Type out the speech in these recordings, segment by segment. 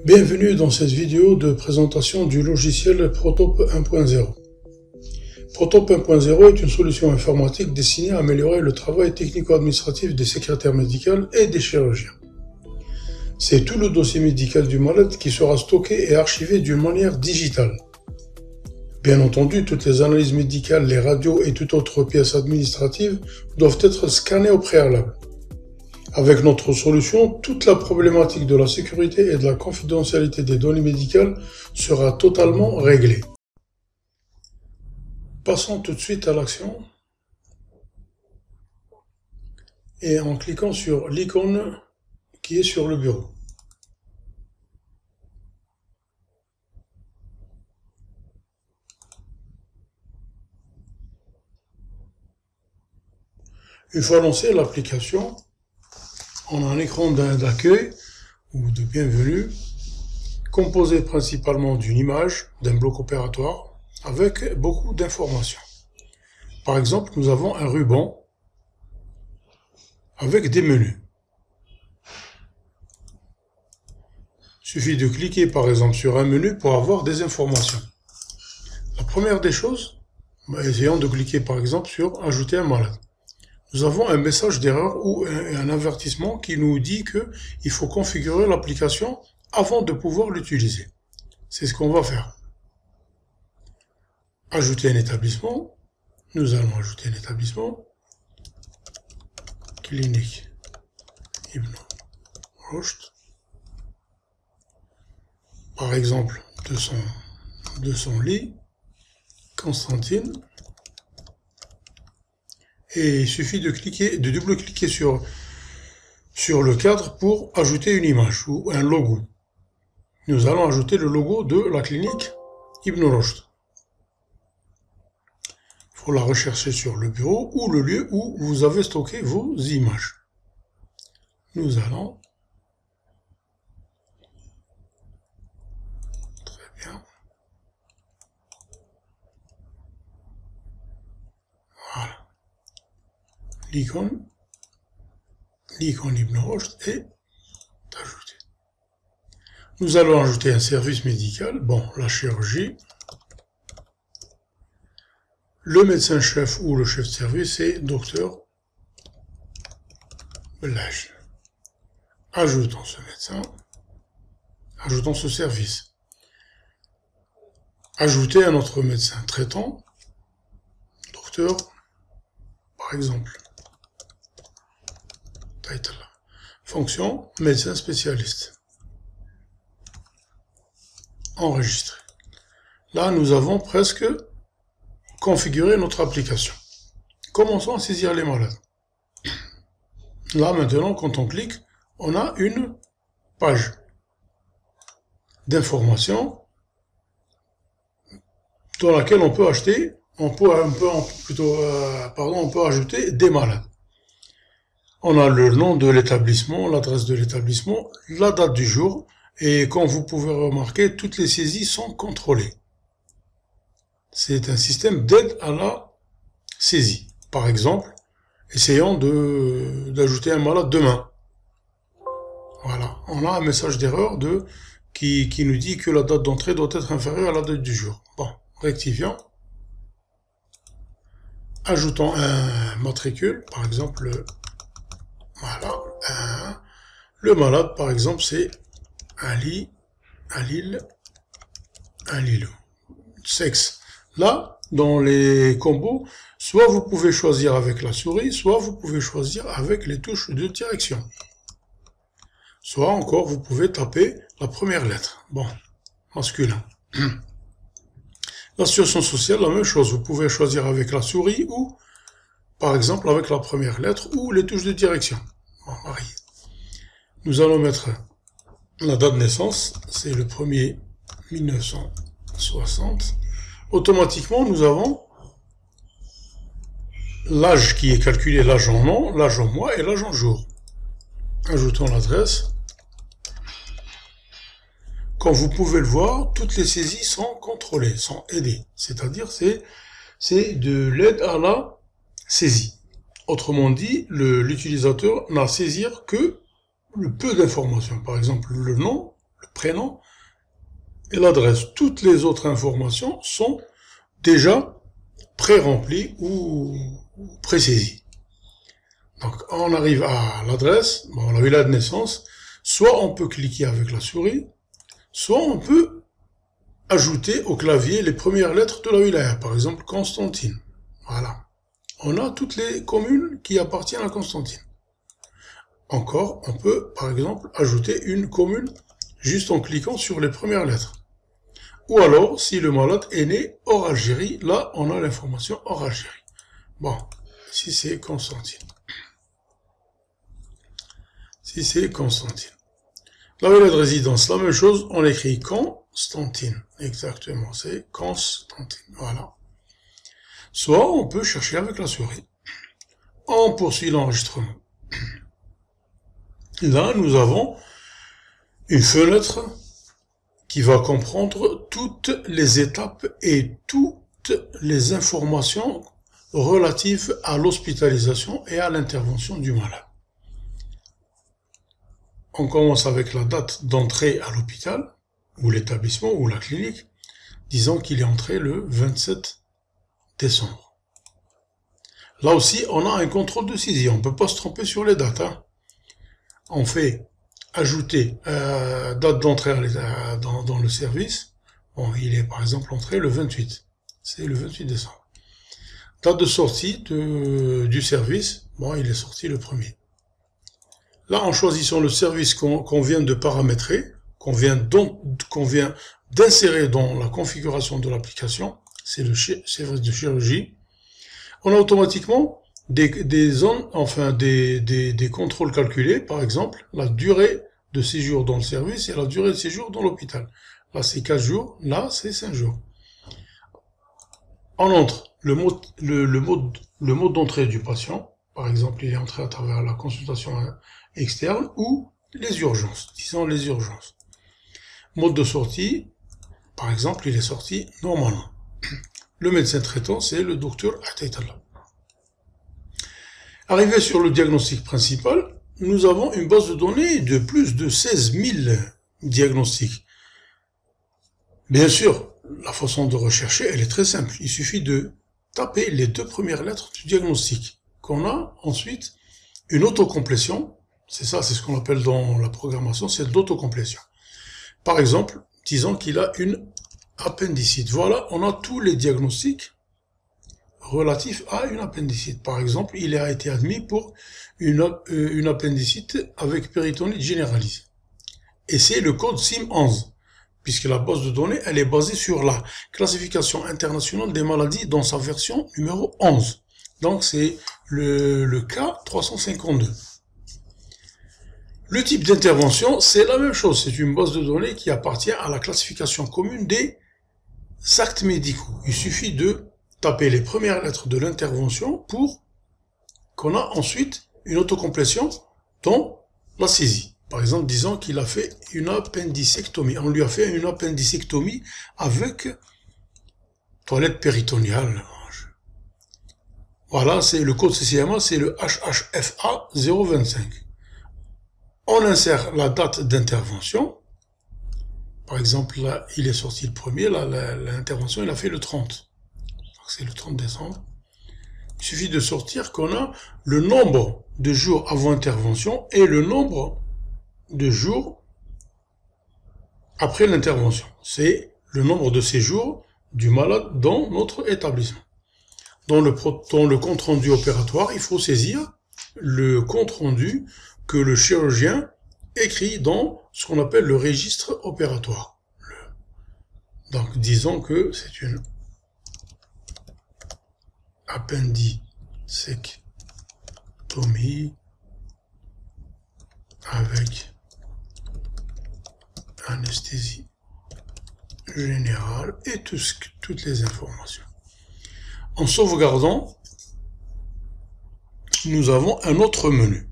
Bienvenue dans cette vidéo de présentation du logiciel Protope 1.0. Protope 1.0 est une solution informatique destinée à améliorer le travail technico-administratif des secrétaires médicales et des chirurgiens. C'est tout le dossier médical du malade qui sera stocké et archivé d'une manière digitale. Bien entendu, toutes les analyses médicales, les radios et toute autre pièce administrative doivent être scannées au préalable. Avec notre solution, toute la problématique de la sécurité et de la confidentialité des données médicales sera totalement réglée. Passons tout de suite à l'action. Et en cliquant sur l'icône qui est sur le bureau. Une fois lancée l'application, on a un écran d'accueil ou de bienvenue composé principalement d'une image, d'un bloc opératoire avec beaucoup d'informations. Par exemple, nous avons un ruban avec des menus. Il suffit de cliquer par exemple sur un menu pour avoir des informations. La première des choses, essayons de cliquer par exemple sur ajouter un malade. Nous avons un message d'erreur ou un avertissement qui nous dit qu'il faut configurer l'application avant de pouvoir l'utiliser. C'est ce qu'on va faire. Ajouter un établissement. Nous allons ajouter un établissement. Clinique Ibn Rushd. Par exemple, 200 lits. Constantine. Et il suffit de double-cliquer sur le cadre pour ajouter une image ou un logo. Nous allons ajouter le logo de la clinique Ibn Rushd. Il faut la rechercher sur le bureau ou le lieu où vous avez stocké vos images. Nous allons... Très bien. Voilà. L'icône Ibn Rushd est ajoutée. Nous allons ajouter un service médical, la chirurgie. Le médecin-chef ou le chef de service est Dr Belhaj. Ajoutons ce médecin, ajoutons ce service. Ajouter un autre médecin traitant, docteur, par exemple. Title. Fonction, médecin spécialiste. Enregistrer. Là, nous avons presque configuré notre application. Commençons à saisir les malades. Là, maintenant, quand on clique, on a une page d'information dans laquelle on peut acheter, on peut ajouter des malades. On a le nom de l'établissement, l'adresse de l'établissement, la date du jour, et comme vous pouvez remarquer, toutes les saisies sont contrôlées. C'est un système d'aide à la saisie. Par exemple, essayons d'ajouter un malade demain. Voilà, on a un message d'erreur qui nous dit que la date d'entrée doit être inférieure à la date du jour. Rectifions. Ajoutons un matricule, par exemple... Voilà, le malade, par exemple, c'est Ali, Alil, Alilou. Sexe. Là, dans les combos, soit vous pouvez choisir avec la souris, soit vous pouvez choisir avec les touches de direction. Soit encore, vous pouvez taper la première lettre. Masculin. La situation sociale, la même chose. Vous pouvez choisir avec la souris ou... Par exemple, avec la première lettre ou les touches de direction. Nous allons mettre la date de naissance, c'est le 1er 1960. Automatiquement, nous avons l'âge qui est calculé, l'âge en an, l'âge en mois et l'âge en jour. Ajoutons l'adresse. Comme vous pouvez le voir, toutes les saisies sont contrôlées, sont aidées. C'est-à-dire, c'est de l'aide à la saisie. Autrement dit, l'utilisateur n'a à saisir que le peu d'informations. Par exemple, le nom, le prénom et l'adresse. Toutes les autres informations sont déjà pré-remplies ou présaisies. Donc, on arrive à l'adresse, bon, la wilaya de naissance, soit on peut cliquer avec la souris, soit on peut ajouter au clavier les premières lettres de la wilaya, par exemple Constantine. Voilà. On a toutes les communes qui appartiennent à Constantine. Encore, on peut, par exemple, ajouter une commune juste en cliquant sur les premières lettres. Ou alors, si le malade est né hors Algérie, là, on a l'information hors Algérie. Bon, si c'est Constantine. Si c'est Constantine. La wilaya de résidence, la même chose, on écrit Constantine. Exactement, c'est Constantine. Voilà. Soit on peut chercher avec la souris. On poursuit l'enregistrement. Là, nous avons une fenêtre qui va comprendre toutes les étapes et toutes les informations relatives à l'hospitalisation et à l'intervention du malade. On commence avec la date d'entrée à l'hôpital, ou l'établissement, ou la clinique. Disons qu'il est entré le 27 décembre. Là aussi, on a un contrôle de saisie. On ne peut pas se tromper sur les dates. Hein. On fait ajouter date d'entrée dans le service. Bon, il est par exemple entré le 28. C'est le 28 décembre. Date de sortie du service. Bon, il est sorti le 1er. Là, en choisissant le service qu'on vient de paramétrer, qu'on vient d'insérer dans la configuration de l'application, c'est le service de chirurgie, on a automatiquement des zones, enfin des contrôles calculés, par exemple, la durée de séjour dans le service et la durée de séjour dans l'hôpital. Là, c'est 4 jours, là, c'est 5 jours. On entre le mode d'entrée du patient, par exemple, il est entré à travers la consultation externe ou les urgences, disons les urgences. Mode de sortie, par exemple, il est sorti normalement. Le médecin traitant, c'est le docteur Ataytallah. Arrivé sur le diagnostic principal, nous avons une base de données de plus de 16 000 diagnostics. Bien sûr, la façon de rechercher, elle est très simple. Il suffit de taper les 2 premières lettres du diagnostic, qu'on a ensuite une autocomplétion. C'est ça, c'est ce qu'on appelle dans la programmation, c'est l'autocomplétion. Par exemple, disons qu'il a une appendicite. Voilà, on a tous les diagnostics relatifs à une appendicite. Par exemple, il a été admis pour une appendicite avec péritonite généralisée. Et c'est le code SIM11, puisque la base de données, elle est basée sur la classification internationale des maladies dans sa version numéro 11. Donc c'est le cas 352. Le type d'intervention, c'est la même chose. C'est une base de données qui appartient à la classification commune des actes médicaux. Il suffit de taper les premières lettres de l'intervention pour qu'on a ensuite une autocomplétion dans la saisie. Par exemple, disons qu'il a fait une appendicectomie. On lui a fait une appendicectomie avec toilette péritoniale. Voilà, c'est le code CCMA, c'est le HHFA 025. On insère la date d'intervention. Par exemple, là, il est sorti le 1er, là, l'intervention, il a fait le 30. C'est le 30 décembre. Il suffit de sortir qu'on a le nombre de jours avant intervention et le nombre de jours après l'intervention. C'est le nombre de séjours du malade dans notre établissement. Dans le compte-rendu opératoire, il faut saisir le compte-rendu que le chirurgien écrit dans ce qu'on appelle le registre opératoire. Donc, disons que c'est une appendicectomie avec anesthésie générale et toutes les informations. En sauvegardant, nous avons un autre menu.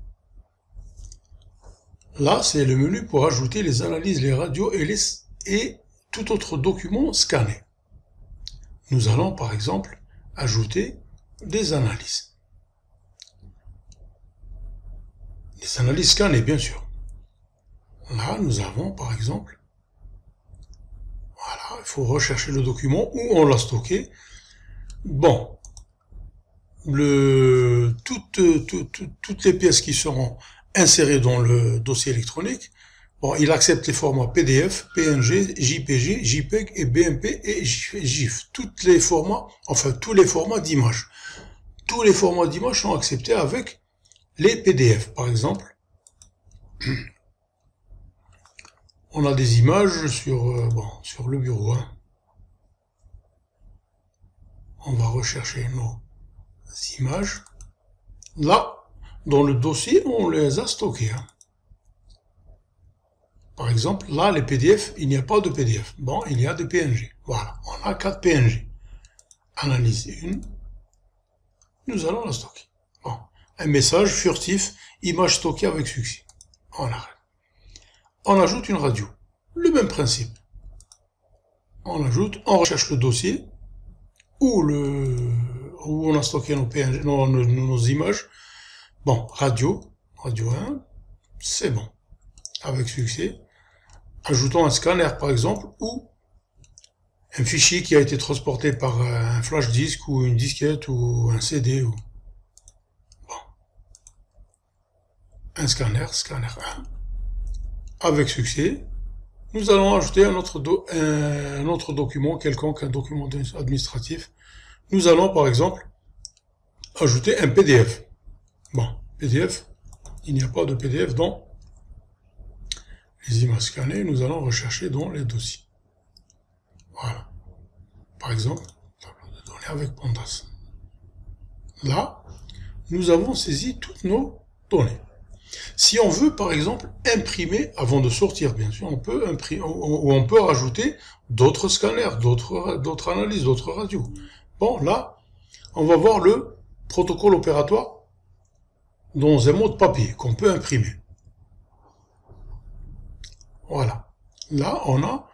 Là, c'est le menu pour ajouter les analyses, les radios et tout autre document scanné. Nous allons, par exemple, ajouter des analyses. Des analyses scannées, bien sûr. Là, nous avons, par exemple, voilà, il faut rechercher le document où on l'a stocké. Bon, toutes les pièces qui seront insérées dans le dossier électronique, bon, il accepte les formats PDF, PNG, JPG, JPEG et BMP et GIF. Tous les formats d'images. Tous les formats d'images sont acceptés avec les PDF. Par exemple, on a des images sur le bureau. Hein. On va rechercher nos images. Là, dans le dossier, on les a stockées. Hein. Par exemple, là, les PDF, il n'y a pas de PDF. Bon, il y a des PNG. Voilà, on a 4 PNG. Analyse 1. Nous allons la stocker. Bon, un message furtif, image stockée avec succès. On arrête. On ajoute une radio. Le même principe. On recherche le dossier où on a stocké nos PNG, nos images. Bon, radio 1, c'est bon. Avec succès. Ajoutons un scanner, par exemple, ou un fichier qui a été transporté par un flash disk ou une disquette ou un CD. Bon. Un scanner 1. Avec succès. Nous allons ajouter un autre document quelconque, un document administratif. Nous allons, par exemple, ajouter un PDF. Bon, PDF, il n'y a pas de PDF dans les images scannées. Nous allons rechercher dans les dossiers. Voilà. Par exemple, tableau de données avec Pandas. Là, nous avons saisi toutes nos données. Si on veut, par exemple, imprimer, avant de sortir, bien sûr, on peut imprimer, ou on peut rajouter d'autres scanners, d'autres analyses, d'autres radios. Bon, là, on va voir le protocole opératoire dans un mode papier qu'on peut imprimer. Voilà. Là, on a,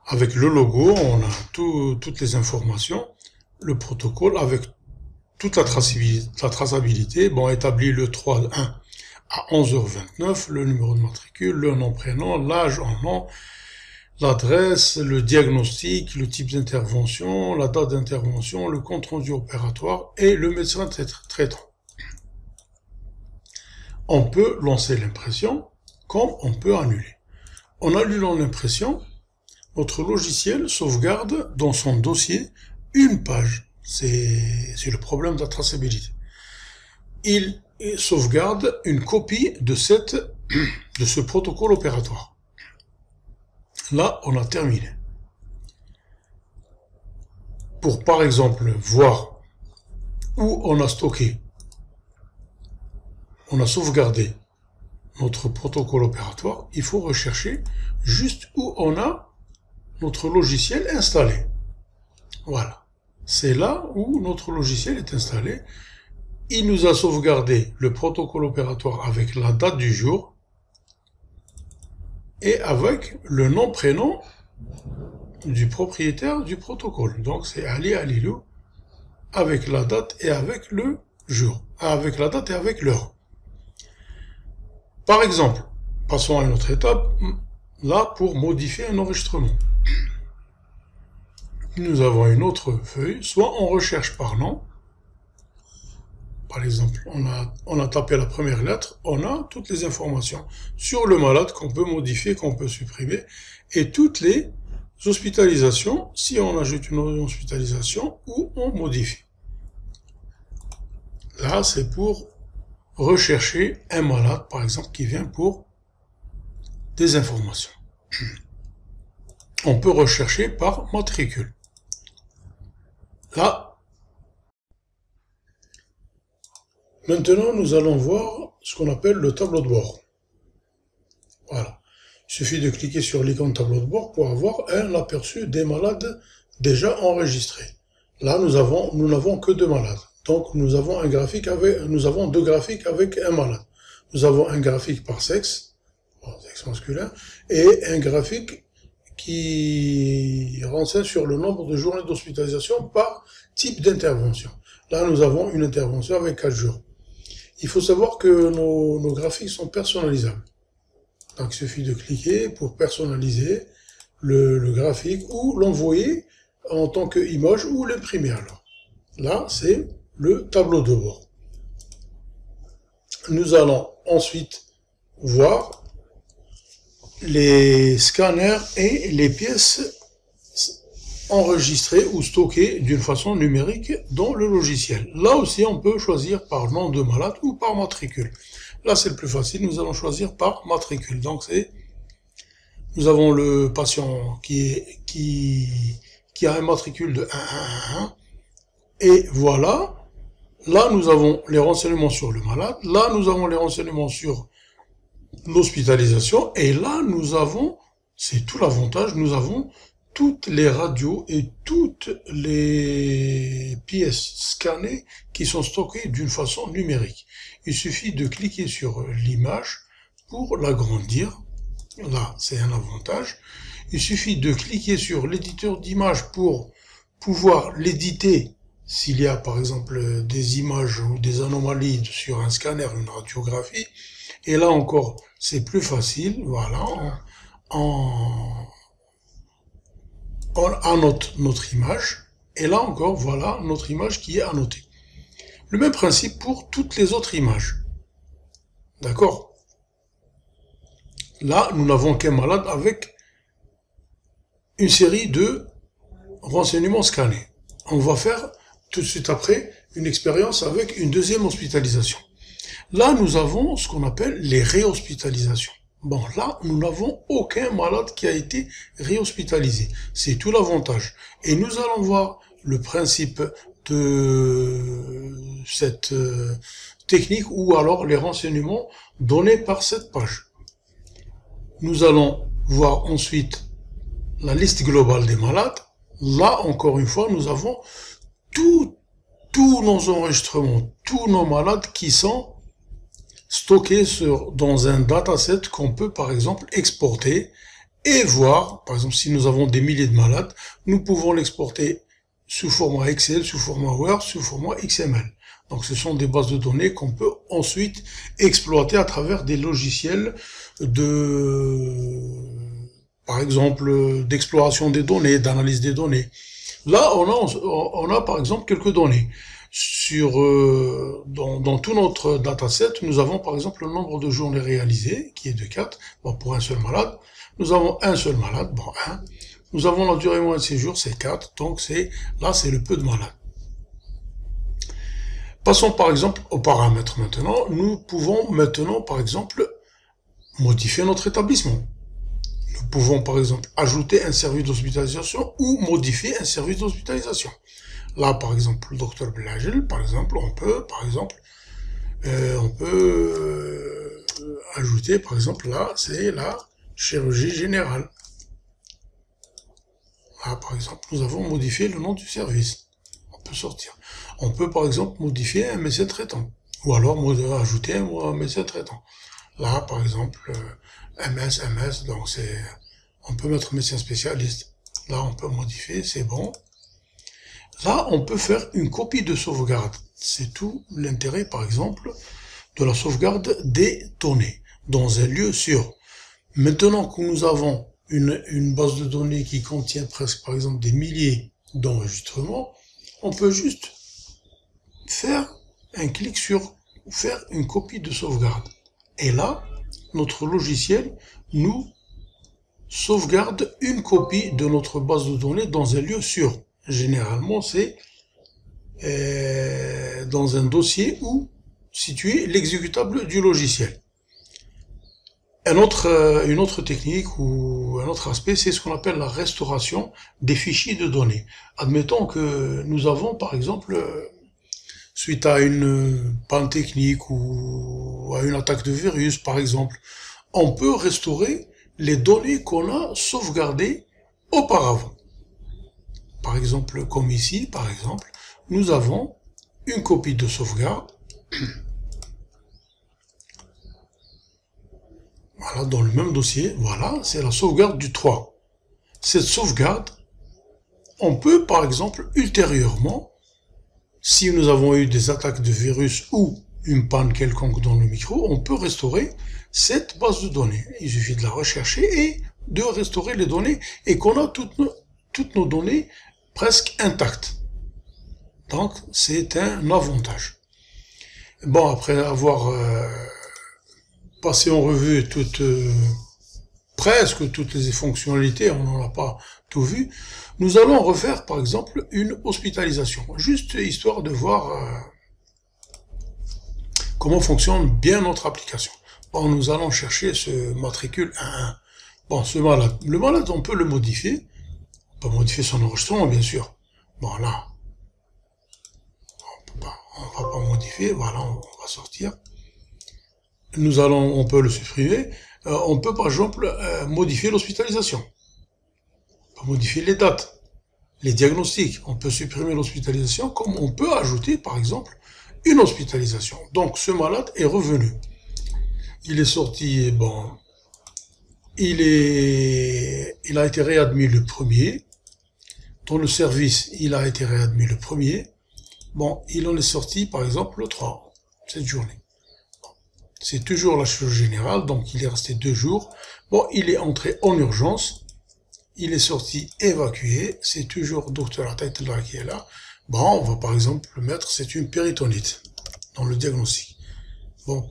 avec le logo, on a toutes les informations, le protocole avec toute la traçabilité, bon, établi le 3-1 à 11h29, le numéro de matricule, le nom, prénom, l'âge en nom, l'adresse, le diagnostic, le type d'intervention, la date d'intervention, le compte rendu opératoire et le médecin traitant. On peut lancer l'impression comme on peut annuler. En annulant l'impression, notre logiciel sauvegarde dans son dossier une page. C'est le problème de la traçabilité. Il sauvegarde une copie de ce protocole opératoire. Là, on a terminé. Pour, par exemple, voir où on a stocké, on a sauvegardé notre protocole opératoire, il faut rechercher juste où on a notre logiciel installé. Voilà. C'est là où notre logiciel est installé. Il nous a sauvegardé le protocole opératoire avec la date du jour et avec le nom, prénom du propriétaire du protocole. Donc c'est Ali Alilou avec la date et avec le jour. Avec la date et avec l'heure. Par exemple, passons à une autre étape, là pour modifier un enregistrement. Nous avons une autre feuille, soit on recherche par nom. Par exemple, on a tapé la première lettre, on a toutes les informations sur le malade qu'on peut modifier, qu'on peut supprimer, et toutes les hospitalisations, si on ajoute une hospitalisation, ou on modifie. Là, c'est pour rechercher un malade, par exemple, qui vient pour des informations. On peut rechercher par matricule. Là, maintenant, nous allons voir ce qu'on appelle le tableau de bord. Voilà. Il suffit de cliquer sur l'icône tableau de bord pour avoir un aperçu des malades déjà enregistrés. Là, nous n'avons que 2 malades. Donc, nous avons deux graphiques avec un malade. Nous avons un graphique par sexe, sexe masculin, et un graphique qui renseigne sur le nombre de journées d'hospitalisation par type d'intervention. Là, nous avons une intervention avec 4 jours. Il faut savoir que nos graphiques sont personnalisables. Donc il suffit de cliquer pour personnaliser le graphique ou l'envoyer en tant qu'image ou l'imprimer alors. Là, c'est le tableau de bord. Nous allons ensuite voir les scanners et les pièces enregistrées ou stockées d'une façon numérique dans le logiciel. Là aussi, on peut choisir par nom de malade ou par matricule. Là, c'est le plus facile. Nous allons choisir par matricule. Donc, nous avons le patient qui a un matricule de 1111. Et voilà. Là, nous avons les renseignements sur le malade. Là, nous avons les renseignements sur l'hospitalisation. Et là, nous avons, c'est tout l'avantage, nous avons toutes les radios et toutes les pièces scannées qui sont stockées d'une façon numérique. Il suffit de cliquer sur l'image pour l'agrandir. Là, c'est un avantage. Il suffit de cliquer sur l'éditeur d'image pour pouvoir l'éditer s'il y a par exemple des images ou des anomalies sur un scanner, une radiographie. Et là encore, c'est plus facile. Voilà, on annote notre image. Et là encore, voilà notre image qui est annotée. Le même principe pour toutes les autres images. D'accord? Là, nous n'avons qu'un malade avec une série de renseignements scannés. On va faire tout de suite après une expérience avec une deuxième hospitalisation. Là, nous avons ce qu'on appelle les réhospitalisations. Bon, là, nous n'avons aucun malade qui a été réhospitalisé. C'est tout l'avantage. Et nous allons voir le principe de cette technique ou alors les renseignements donnés par cette page. Nous allons voir ensuite la liste globale des malades. Là, encore une fois, nous avons tous nos enregistrements, tous nos malades qui sont stockés dans un dataset qu'on peut par exemple exporter et voir, par exemple si nous avons des milliers de malades, nous pouvons l'exporter sous format Excel, sous format Word, sous format XML. Donc ce sont des bases de données qu'on peut ensuite exploiter à travers des logiciels par exemple, d'exploration des données, d'analyse des données. Là, on a par exemple quelques données. Dans tout notre dataset, nous avons par exemple le nombre de journées réalisées, qui est de 4, bon, pour un seul malade. Nous avons un seul malade, bon, 1. Nous avons la durée moyenne de séjour, c'est 4, donc là, c'est le peu de malades. Passons par exemple aux paramètres maintenant. Nous pouvons maintenant, par exemple, modifier notre établissement. Nous pouvons par exemple ajouter un service d'hospitalisation ou modifier un service d'hospitalisation. Là, par exemple, le docteur Blagel, par exemple, on peut ajouter, par exemple, là, c'est la chirurgie générale. Là, par exemple, nous avons modifié le nom du service. On peut sortir. On peut, par exemple, modifier un médecin traitant. Ou alors ajouter un médecin traitant. Là, par exemple, MS, donc on peut mettre médecin spécialiste. Là, on peut modifier, c'est bon. Là, on peut faire une copie de sauvegarde. C'est tout l'intérêt, par exemple, de la sauvegarde des données dans un lieu sûr. Maintenant que nous avons une base de données qui contient presque, par exemple, des milliers d'enregistrements, on peut juste faire un clic sur faire une copie de sauvegarde. Et là, notre logiciel nous sauvegarde une copie de notre base de données dans un lieu sûr. Généralement, c'est dans un dossier où situé l'exécutable du logiciel. Une autre technique ou un autre aspect, c'est ce qu'on appelle la restauration des fichiers de données. Admettons que nous avons, par exemple, suite à une panne technique ou à une attaque de virus, par exemple, on peut restaurer les données qu'on a sauvegardées auparavant. Par exemple, comme ici, par exemple, nous avons une copie de sauvegarde. Voilà, dans le même dossier, voilà, c'est la sauvegarde du 3. Cette sauvegarde, on peut, par exemple, ultérieurement, si nous avons eu des attaques de virus ou une panne quelconque dans le micro, on peut restaurer cette base de données. Il suffit de la rechercher et de restaurer les données et qu'on a toutes nos données presque intactes. Donc, c'est un avantage. Bon, après avoir passé en revue presque toutes les fonctionnalités, on n'en a pas tout vu, nous allons refaire par exemple une hospitalisation, juste histoire de voir comment fonctionne bien notre application. Bon, nous allons chercher ce matricule 11. Bon, ce malade. Le malade, on peut le modifier. On peut modifier son enregistrement, bien sûr. Bon, là, on va pas modifier. Voilà, on va sortir. On peut le supprimer. On peut, par exemple, modifier l'hospitalisation. On peut modifier les dates, les diagnostics. On peut supprimer l'hospitalisation, comme on peut ajouter, par exemple, une hospitalisation. Donc, ce malade est revenu. Il est sorti, bon, il a été réadmis le premier. Dans le service, il a été réadmis le premier. Bon, il en est sorti, par exemple, le 3, cette journée. Bon, c'est toujours la chirurgie générale, donc il est resté 2 jours. Bon, il est entré en urgence. Il est sorti évacué. C'est toujours docteur Ataïtla qui est là. Bon, on va par exemple le mettre, c'est une péritonite dans le diagnostic. Bon,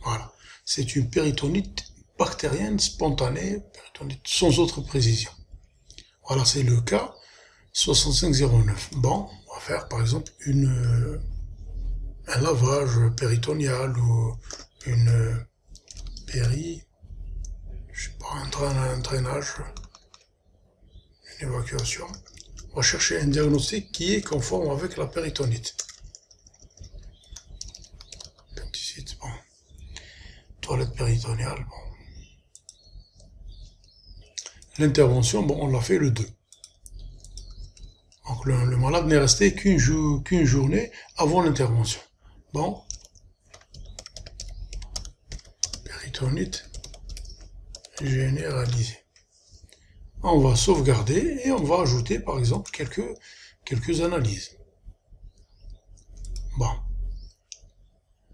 voilà. C'est une péritonite bactérienne spontanée, péritonite sans autre précision. Voilà, c'est le cas 6509. Bon, on va faire par exemple un lavage péritonial ou une je sais pas, un drainage, une évacuation. On va chercher un diagnostic qui est conforme avec la péritonite. Appendicite, bon. Toilette péritoniale, bon. L'intervention, bon, on l'a fait le 2. Donc le malade n'est resté qu'une journée avant l'intervention. Bon. Péritonite généralisée. On va sauvegarder et on va ajouter par exemple quelques analyses. Bon.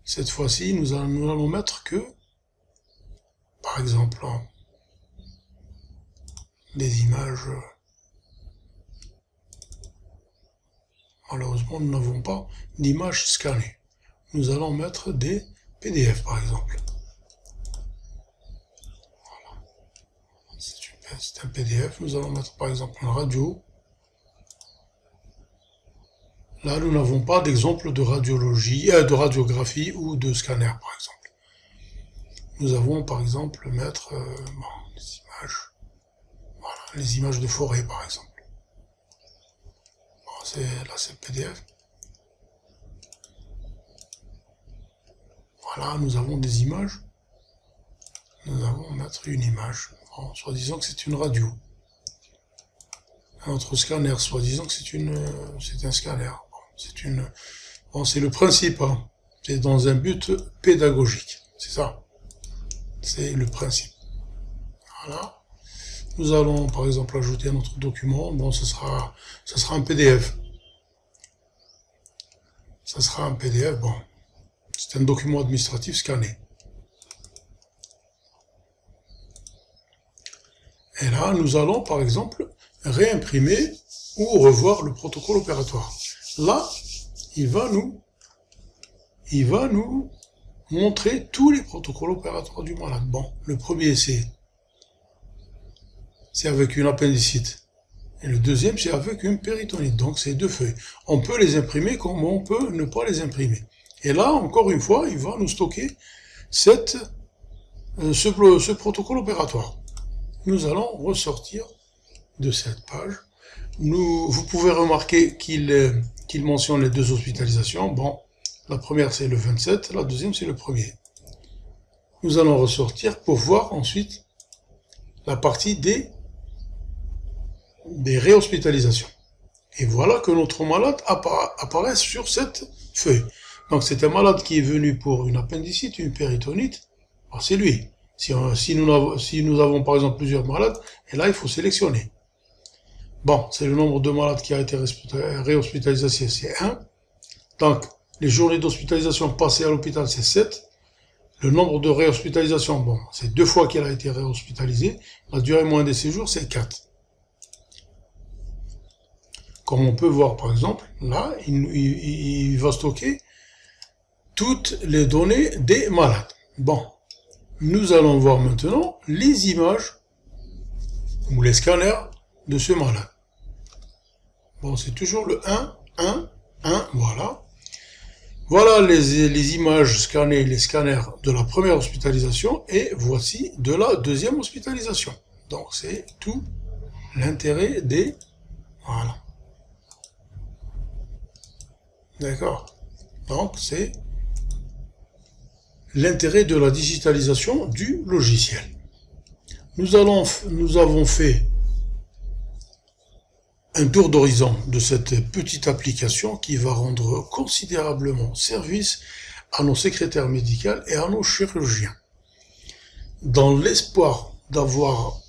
Cette fois-ci, nous allons mettre que, par exemple, des images. Malheureusement, nous n'avons pas d'images scannées. Nous allons mettre des PDF, par exemple. Voilà. C'est un PDF. Nous allons mettre, par exemple, une radio. Là, nous n'avons pas d'exemple de radiologie, de radiographie ou de scanner, par exemple. Nous avons, par exemple, mettre les images. Voilà, les images de forêt, par exemple. Bon, là, c'est le PDF. Voilà, nous avons des images. Nous allons mettre une image. Bon, soi-disant que c'est une radio. Notre scanner, soi-disant que c'est un scanner. Bon, c'est le principe, hein. C'est dans un but pédagogique. C'est ça. C'est le principe. Voilà. Nous allons, par exemple, ajouter notre document. Bon, ça sera un PDF. Ça sera un PDF, bon. C'est un document administratif scanné. Et là, nous allons, par exemple, réimprimer ou revoir le protocole opératoire. Là, il va nous montrer tous les protocoles opératoires du malade. Bon, le premier, c'est avec une appendicite. Et le deuxième, c'est avec une péritonite. Donc, c'est 2 feuilles. On peut les imprimer comme on peut ne pas les imprimer. Et là, encore une fois, il va nous stocker ce protocole opératoire. Nous allons ressortir de cette page. Vous pouvez remarquer qu'il mentionne les 2 hospitalisations. Bon, la première, c'est le 27. La deuxième, c'est le 1er. Nous allons ressortir pour voir ensuite la partie des réhospitalisations. Et voilà que notre malade apparaît sur cette feuille. Donc c'est un malade qui est venu pour une appendicite, une péritonite, c'est lui. Si nous avons par exemple plusieurs malades, et là il faut sélectionner. Bon, c'est le nombre de malades qui a été réhospitalisé, c'est 1. Donc Les journées d'hospitalisation passées à l'hôpital, c'est 7. Le nombre de réhospitalisations, bon, c'est 2 fois qu'elle a été réhospitalisée. La durée moyenne des séjours, c'est 4. Comme on peut voir, par exemple, là, il va stocker toutes les données des malades. Bon, nous allons voir maintenant les images ou les scanners de ce malade. Bon, c'est toujours le 1, 1, 1, voilà. Voilà les images scannées, les scanners de la première hospitalisation, et voici de la deuxième hospitalisation. Donc c'est tout l'intérêt des... Voilà. D'accord. Donc c'est l'intérêt de la digitalisation du logiciel. Nous avons fait un tour d'horizon de cette petite application qui va rendre considérablement service à nos secrétaires médicales et à nos chirurgiens. Dans l'espoir d'avoir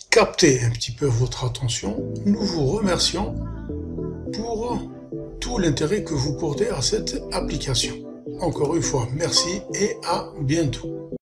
capté un petit peu votre attention, nous vous remercions pour tout l'intérêt que vous portez à cette application. Encore une fois, merci et à bientôt.